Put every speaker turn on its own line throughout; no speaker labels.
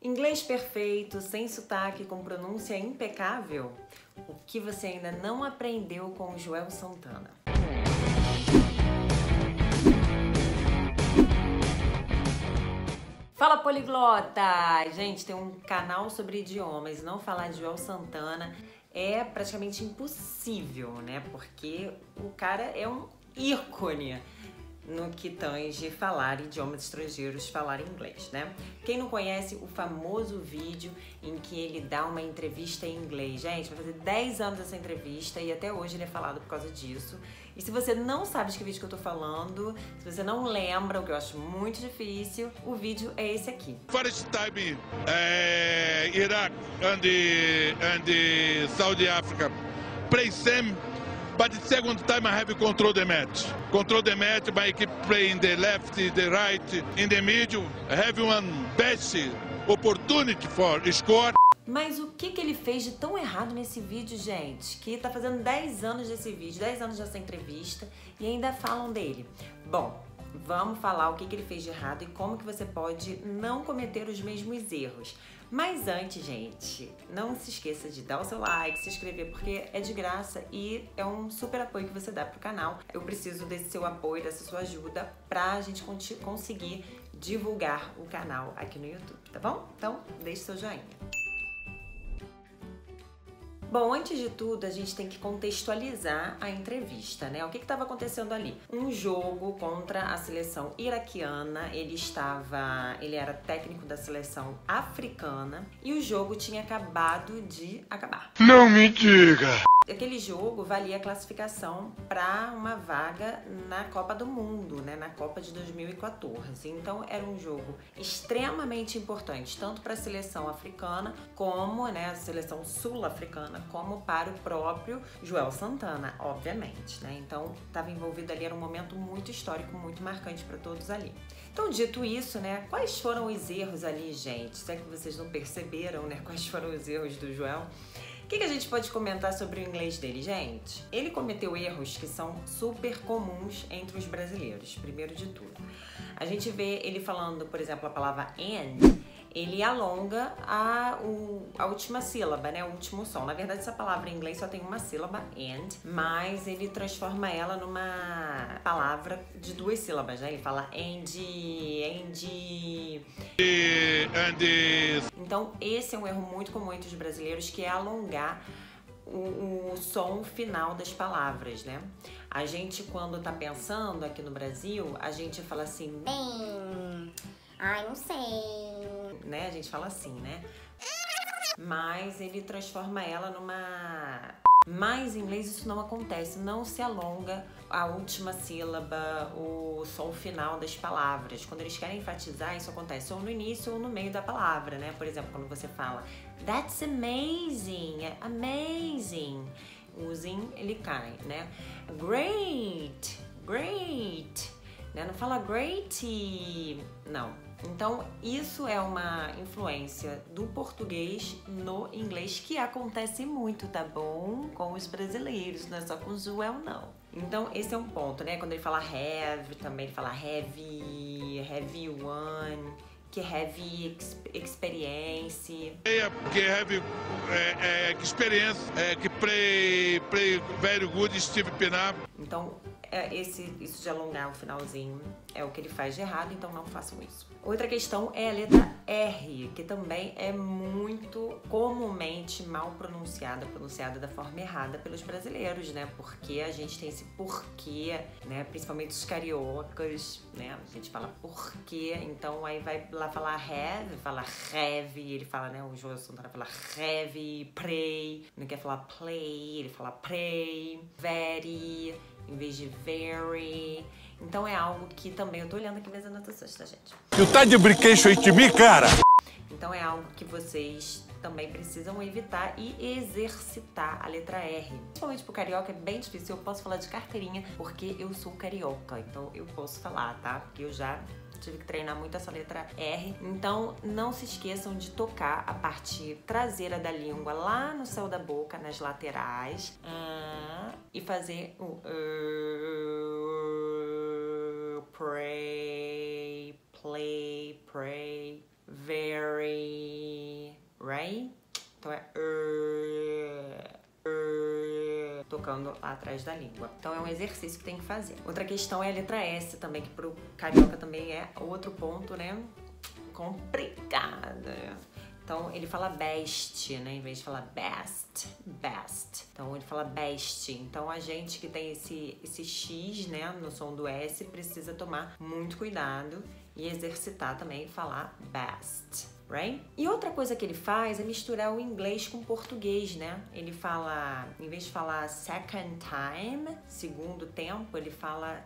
Inglês perfeito, sem sotaque, com pronúncia impecável? O que você ainda não aprendeu com o Joel Santana? Fala, poliglota! Gente, tem um canal sobre idiomas, não falar de Joel Santana é praticamente impossível, né? Porque o cara é um ícone no que tange falar idiomas estrangeiros, falar inglês, né? Quem não conhece o famoso vídeo em que ele dá uma entrevista em inglês? Gente, vai fazer 10 anos essa entrevista e até hoje ele é falado por causa disso. E se você não sabe de que vídeo que eu tô falando, se você não lembra, o que eu acho muito difícil, o vídeo é esse aqui.
First time, Iraq and Saudi Africa play same, but the second time I have control the match. Control the match, my keep playing the left, the right, in the middle. I have one best opportunity for score.
Mas o que ele fez de tão errado nesse vídeo, gente? Que tá fazendo 10 anos desse vídeo, 10 anos dessa entrevista e ainda falam dele. Bom, vamos falar o que ele fez de errado e como que você pode não cometer os mesmos erros. Mas antes, gente, não se esqueça de dar o seu like, se inscrever, porque é de graça e é um super apoio que você dá pro canal. Eu preciso desse seu apoio, dessa sua ajuda pra gente conseguir divulgar o canal aqui no YouTube, tá bom? Então, deixe seu joinha. Bom, antes de tudo, a gente tem que contextualizar a entrevista, né? O que estava acontecendo ali? Um jogo contra a seleção iraquiana, ele era técnico da seleção africana e o jogo tinha acabado de acabar.
Não me diga!
Aquele jogo valia a classificação para uma vaga na Copa do Mundo, né, na Copa de 2014. Então era um jogo extremamente importante, tanto para a seleção africana, como, né, a seleção sul-africana, como para o próprio Joel Santana, obviamente, né? Então estava envolvido ali, era um momento muito histórico, muito marcante para todos ali. Então, dito isso, né, quais foram os erros ali, gente? Se é que vocês não perceberam, né, quais foram os erros do Joel? O que a gente pode comentar sobre o inglês dele, gente? Ele cometeu erros que são super comuns entre os brasileiros, primeiro de tudo. A gente vê ele falando, por exemplo, a palavra and, ele alonga a última sílaba, né? O último som. Na verdade, essa palavra em inglês só tem uma sílaba, and, mas ele transforma ela numa palavra de 2 sílabas, né? Ele fala and. Então, esse é um erro muito comum entre os brasileiros, que é alongar o som final das palavras, né? A gente, quando tá pensando aqui no Brasil, a gente fala assim,
bem, ai, não sei,
né? A gente fala assim, né? Mas ele transforma ela numa... Mas em inglês isso não acontece, não se alonga a última sílaba, o som final das palavras. Quando eles querem enfatizar, isso acontece ou no início ou no meio da palavra, né? Por exemplo, quando você fala that's amazing, é amazing, o zinho ele cai, né? Great, great, né? Não fala great, não. Então, isso é uma influência do português no inglês que acontece muito, tá bom? Com os brasileiros, não é só com o Joel, não. Então, esse é um ponto, né? Quando ele fala have, também ele fala have one, que have experience.
Que have experience, que play very good, Steve Pienaar.
Então, isso de alongar o finalzinho é o que ele faz de errado, então não façam isso. Outra questão é a letra R, que também é muito comumente mal pronunciada da forma errada pelos brasileiros, né? Porque a gente tem esse porquê, né? Principalmente os cariocas, né? A gente fala porquê, então aí vai lá falar fala have, ele fala, né? O Joel Santana fala have, pray, não quer falar play, ele fala pray, very, em vez de very. Então é algo que também, eu tô olhando aqui minhas anotações, tá, gente?
Tu tá de brinquedo aí de mim, cara?
Então é algo que vocês também precisam evitar e exercitar a letra R. Principalmente pro carioca é bem difícil, eu posso falar de carteirinha porque eu sou carioca, então eu posso falar, tá? Porque eu já tive que treinar muito essa letra R. Então, não se esqueçam de tocar a parte traseira da língua lá no céu da boca, nas laterais. E fazer o pray, play, pray, very, right? Então é tocando lá atrás da língua. Então é um exercício que tem que fazer. Outra questão é a letra S também, que pro carioca também é outro ponto, né? Complicado. Então ele fala best, né? Em vez de falar best, best. Então ele fala best. Então a gente que tem esse X, né, no som do S, precisa tomar muito cuidado e exercitar também falar best. Right? E outra coisa que ele faz é misturar o inglês com o português, né? Ele fala, em vez de falar second time, segundo tempo, ele fala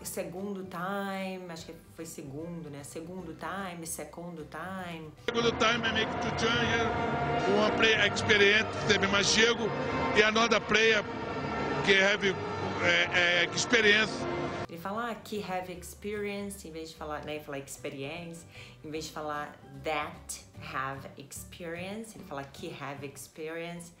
segundo time, acho que foi segundo, né? Segundo time, segundo time.
Segundo time I make to join here. One player experienced, teve mais chego, e another player que have experience.
Ele fala que have experience, em vez de falar, né, falar experience, em vez de falar that have experience, ele fala que have experience.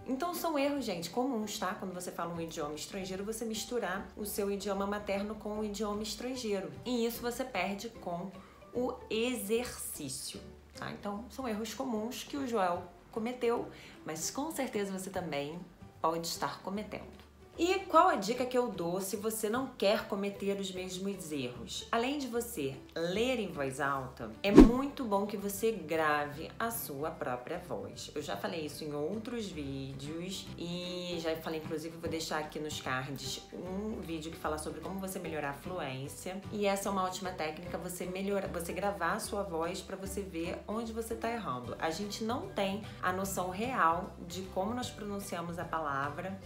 Então são erros, gente, comuns, tá? Quando você fala um idioma estrangeiro, você misturar o seu idioma materno com o idioma estrangeiro. E isso você perde com o exercício, tá? Então são erros comuns que o Joel cometeu, mas com certeza você também pode estar cometendo. E qual a dica que eu dou se você não quer cometer os mesmos erros? Além de você ler em voz alta, é muito bom que você grave a sua própria voz. Eu já falei isso em outros vídeos e já falei, inclusive, vou deixar aqui nos cards um vídeo que fala sobre como você melhorar a fluência. E essa é uma ótima técnica, você gravar a sua voz para você ver onde você está errando. A gente não tem a noção real de como nós pronunciamos a palavra.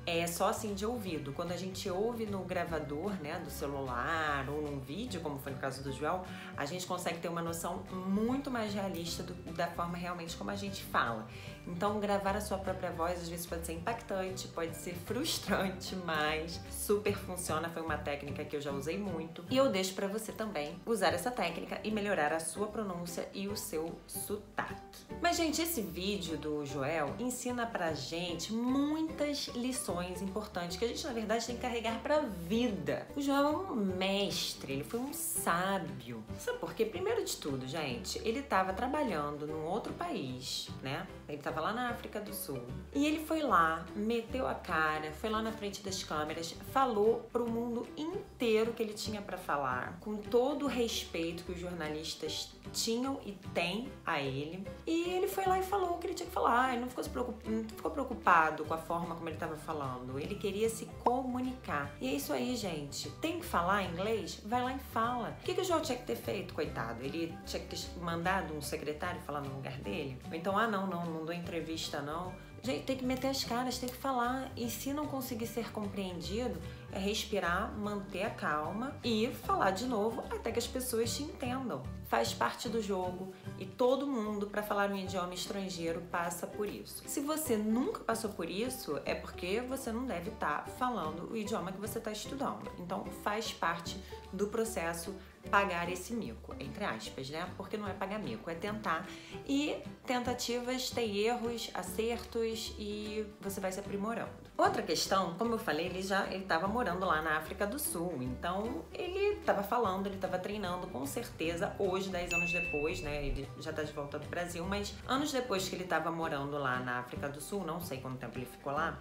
É só assim de ouvido. Quando a gente ouve no gravador, né, do celular ou num vídeo, como foi no caso do Joel, a gente consegue ter uma noção muito mais realista da forma realmente como a gente fala. Então, gravar a sua própria voz às vezes pode ser impactante, pode ser frustrante, mas super funciona. Foi uma técnica que eu já usei muito. E eu deixo pra você também usar essa técnica e melhorar a sua pronúncia e o seu sotaque. Mas, gente, esse vídeo do Joel ensina pra gente muitas lições importantes que a gente, na verdade, tem que carregar pra vida. O Joel é um mestre, ele foi um sábio. Sabe por quê? Primeiro de tudo, gente, ele tava trabalhando num outro país, né? Ele tava lá na África do Sul. E ele foi lá, meteu a cara, foi lá na frente das câmeras, falou pro mundo inteiro que ele tinha pra falar, com todo o respeito que os jornalistas tinham e têm a ele. E ele foi lá e falou o que ele tinha que falar. Ele não ficou preocupado com a forma como ele tava falando. Ele queria se comunicar. E é isso aí, gente. Tem que falar inglês? Vai lá e fala. O que o Joel tinha que ter feito, coitado? Ele tinha que ter mandado um secretário falar no lugar dele? Ou então, não dou entrevista, não. Gente, tem que meter as caras, tem que falar. E se não conseguir ser compreendido, é respirar, manter a calma e falar de novo até que as pessoas te entendam. Faz parte do jogo e todo mundo, para falar um idioma estrangeiro, passa por isso. Se você nunca passou por isso, é porque você não deve estar falando o idioma que você está estudando. Então, faz parte do processo pagar esse mico, entre aspas, né? Porque não é pagar mico, é tentar. E tentativas têm erros, acertos e você vai se aprimorando. Outra questão, como eu falei, ele estava morando lá na África do Sul, então ele estava falando, ele estava treinando, com certeza, hoje, 10 anos depois, né? Ele já está de volta do Brasil, mas anos depois que ele estava morando lá na África do Sul, não sei quanto tempo ele ficou lá,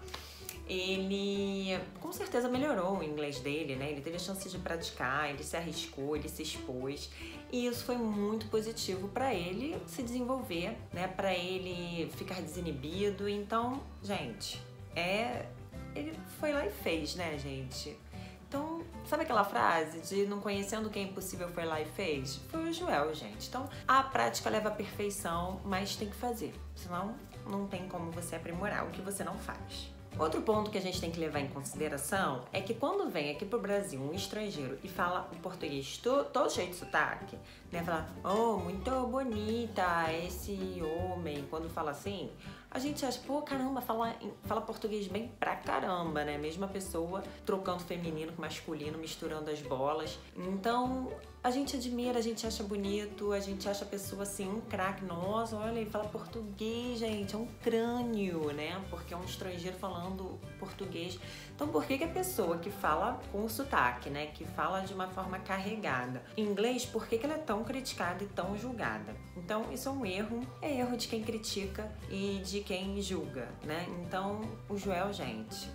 ele com certeza melhorou o inglês dele, né? Ele teve a chance de praticar, ele se arriscou, ele se expôs e isso foi muito positivo para ele se desenvolver, né? Para ele ficar desinibido. Então, gente, ele foi lá e fez, né, gente? Então, sabe aquela frase de não conhecendo quem é impossível foi lá e fez? Foi o Joel, gente. Então, a prática leva à perfeição, mas tem que fazer, senão não tem como você aprimorar o que você não faz. Outro ponto que a gente tem que levar em consideração é que quando vem aqui pro Brasil um estrangeiro e fala o português todo cheio de sotaque, né? Fala, oh, muito bonita esse homem. Quando fala assim, a gente acha, pô, caramba, fala português bem pra caramba, né? Mesma pessoa trocando feminino com masculino, misturando as bolas. Então, a gente admira, a gente acha bonito, a gente acha a pessoa assim, um craque. Nossa, olha, ele fala português, gente, é um crânio, né? Porque é um estrangeiro falando português. Então, por que a pessoa que fala com sotaque, né? Que fala de uma forma carregada em inglês, por que ela é tão criticada e tão julgada? Então, isso é um erro. É erro de quem critica e de quem julga, né? Então, o Joel, gente,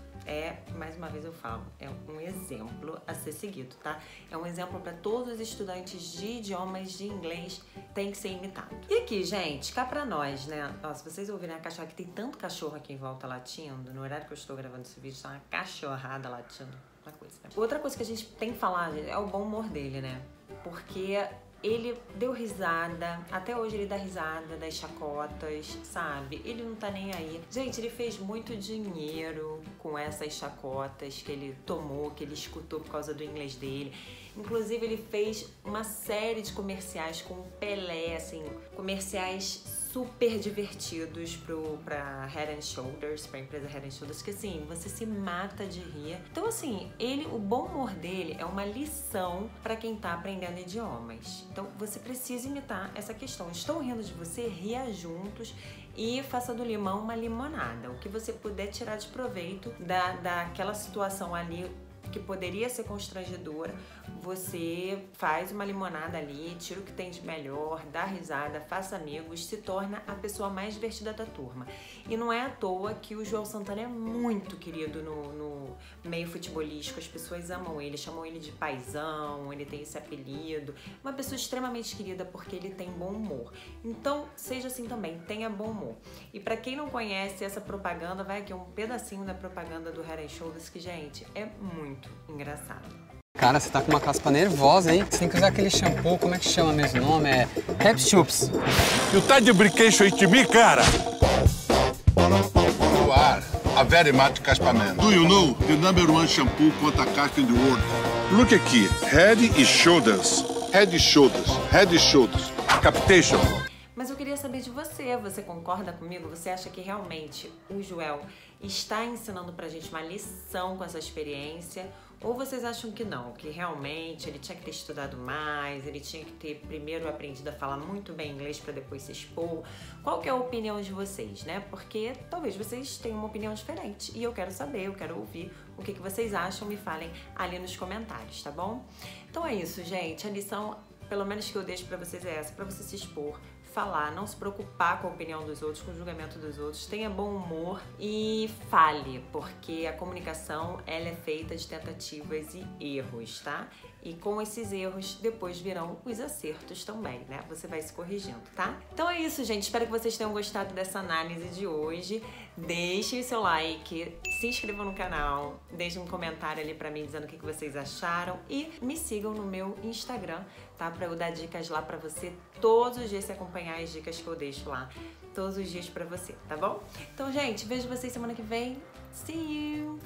mais uma vez eu falo, é um exemplo a ser seguido, tá? É um exemplo para todos os estudantes de idiomas de inglês, tem que ser imitado. E aqui, gente, cá pra nós, né? Ó, se vocês ouvirem a cachorra, que tem tanto cachorro aqui em volta latindo, no horário que eu estou gravando esse vídeo, tá uma cachorrada latindo. Outra coisa que a gente tem que falar, gente, é o bom humor dele, né? Porque ele deu risada, até hoje ele dá risada das chacotas, sabe? Ele não tá nem aí. Gente, ele fez muito dinheiro com essas chacotas que ele tomou, que ele escutou por causa do inglês dele. Inclusive, ele fez uma série de comerciais com o Pelé, assim, comerciais super divertidos pra Head & Shoulders, pra empresa Head & Shoulders, que assim, você se mata de rir. Então assim, o bom humor dele é uma lição pra quem tá aprendendo idiomas. Então você precisa imitar essa questão. Estou rindo de você, ria juntos e faça do limão uma limonada. O que você puder tirar de proveito daquela situação ali que poderia ser constrangedora, você faz uma limonada ali, tira o que tem de melhor, dá risada, faça amigos, se torna a pessoa mais divertida da turma. E não é à toa que o Joel Santana é muito querido no meio futebolístico, as pessoas amam ele, chamam ele de paizão, ele tem esse apelido, uma pessoa extremamente querida porque ele tem bom humor. Então, seja assim também, tenha bom humor. E pra quem não conhece essa propaganda, vai aqui um pedacinho da propaganda do Head & Shoulders que, gente, é muito engraçado.
Cara, você tá com uma caspa nervosa, hein? Você tem que usar aquele shampoo, como é que chama mesmo o nome? É Hep Chups.
You tá de brinquedo de mim, cara?
You are a very much caspa man.
Do you know the #1 shampoo contra caspa in the world? Look aqui, Head & Shoulders.
Head & Shoulders. Head & Shoulders.
Capitation.
Mas eu queria saber de você, você concorda comigo? Você acha que realmente o Joel está ensinando pra gente uma lição com essa experiência? Ou vocês acham que não, que realmente ele tinha que ter estudado mais, ele tinha que ter primeiro aprendido a falar muito bem inglês para depois se expor? Qual que é a opinião de vocês, né? Porque talvez vocês tenham uma opinião diferente e eu quero saber, eu quero ouvir o que vocês acham, me falem ali nos comentários, tá bom? Então é isso, gente, a lição, pelo menos que eu deixo pra vocês é essa, pra você se expor, falar, não se preocupar com a opinião dos outros, com o julgamento dos outros, tenha bom humor e fale, porque a comunicação, ela é feita de tentativas e erros, tá? E com esses erros, depois virão os acertos também, né? Você vai se corrigindo, tá? Então é isso, gente. Espero que vocês tenham gostado dessa análise de hoje. Deixem o seu like, se inscrevam no canal, deixem um comentário ali pra mim dizendo o que vocês acharam e me sigam no meu Instagram, tá? Pra eu dar dicas lá pra você todos os dias, se acompanhar as dicas que eu deixo lá todos os dias pra você, tá bom? Então, gente, vejo vocês semana que vem. See you!